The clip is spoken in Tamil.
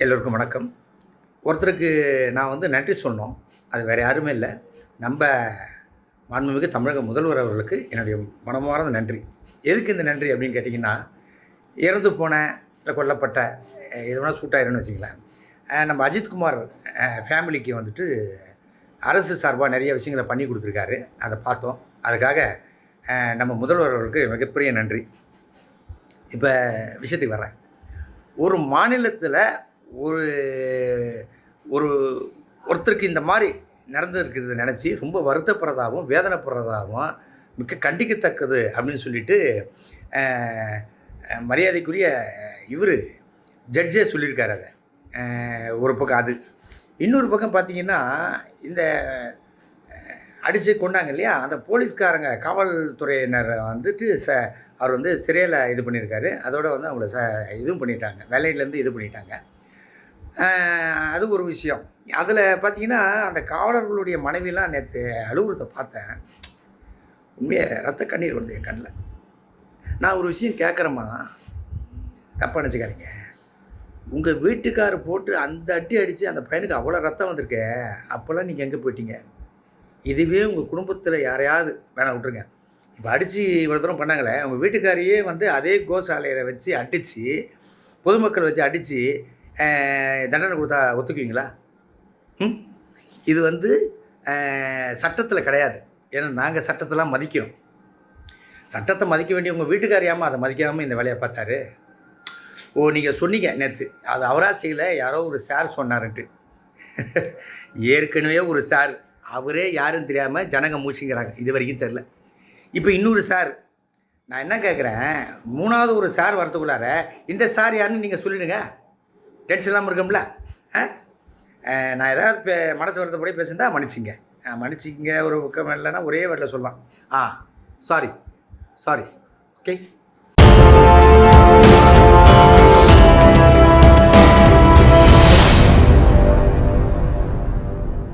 எல்லோருக்கும் வணக்கம். ஒருத்தருக்கு நான் நன்றி சொன்னோம். அது வேறு யாருமே இல்லை, நம்ம மாண்புமிகு தமிழக முதல்வர் அவர்களுக்கு என்னுடைய மனமார்ந்த நன்றி. எதுக்கு இந்த நன்றி அப்படின்னு கேட்டிங்கன்னா, இறந்து போன இல்லை கொல்லப்பட்ட எது வேணால் சூட் ஆயிரும்னு வச்சுங்களேன். நம்ம அஜித்குமார் ஃபேமிலிக்கு அரசு சார்பாக நிறைய விஷயங்களை பண்ணி கொடுத்துருக்காரு. அதை பார்த்தோம். அதுக்காக நம்ம முதல்வர் அவர்களுக்கு மிகப்பெரிய நன்றி. இப்போ விஷயத்துக்கு வரேன். ஒரு மாநிலத்தில் ஒரு ஒரு ஒருத்தருக்கு இந்த மாதிரி நடந்திருக்கிறத நினச்சி ரொம்ப வருத்தப்படுறதாகவும் வேதனைப்படுறதாகவும் மிக கண்டிக்கத்தக்கது அப்படின்னு சொல்லிட்டு மரியாதைக்குரிய இவர் ஜட்ஜே சொல்லியிருக்காரு. அதை ஒரு பக்கம் அது. இன்னொரு பக்கம் பார்த்திங்கன்னா, இந்த அடித்து கொண்டாங்க இல்லையா, அந்த போலீஸ்காரங்க காவல்துறையினர் அவர் சிறையில் இது பண்ணியிருக்காரு. அதோடு அவங்கள இதுவும் பண்ணிட்டாங்க, வேலையிலேருந்து இது பண்ணிட்டாங்க. அது ஒரு விஷயம். அதில் பார்த்திங்கன்னா, அந்த காவலர்களுடைய மனைவிலாம் நேற்று அலுவலகத்தை பார்த்தேன். உண்மையாக ரத்த கண்ணீர் வருது என் கண்ணில். நான் ஒரு விஷயம் கேட்குறேம்மா, தப்பாக நினச்சிக்காதீங்க. உங்கள் வீட்டுக்காரர் போட்டு அந்த அடி அடித்து அந்த பையனுக்கு அவ்வளோ ரத்தம் வந்திருக்கே, அப்போல்லாம் நீங்கள் எங்கே போயிட்டீங்க? இதுவே உங்கள் குடும்பத்தில் யாரையாவது வேணாம் விட்ருங்க, இப்போ அடித்து இவ்வளோ தூரம் பண்ணாங்களே, உங்கள் வீட்டுக்காரையே அதே கோசாலையில் வச்சு அடித்து, பொதுமக்கள் வச்சு அடித்து தண்டனை கொடுத்தா ஒத்துக்குவீங்களா? இது சட்டத்தில் கிடையாது. ஏன்னா நாங்கள் சட்டத்தெல்லாம் மதிக்கிறோம். சட்டத்தை மதிக்க வேண்டிய உங்கள் வீட்டுக்காரியாமல் அதை மதிக்காமல் இந்த வேலையை பார்த்தாரு. நீங்கள் சொன்னீங்க நேற்று, அது அவராக செய்யலை, யாரோ ஒரு சார் சொன்னார்ன்ட்டு. ஏற்கனவே ஒரு சார், அவரே யாருன்னு தெரியாமல் ஜனங்க மூச்சுங்கிறாங்க, இது வரைக்கும் தெரில. இப்போ இன்னொரு சார். நான் என்ன கேட்குறேன், மூணாவது ஒரு சார் வரத்துக்குள்ளார இந்த சார் யாருன்னு நீங்கள் சொல்லிடுங்க, டென்ஷன் இல்லாமல் இருக்கும்ல. நான் ஏதாவது மனசு வருத்தப்படி பேசுகிறதா மன்னிச்சிங்க. ஒரு பக்கம் இல்லைன்னா ஒரே வேர்டில் சொல்லலாம், சாரி, ஓகே.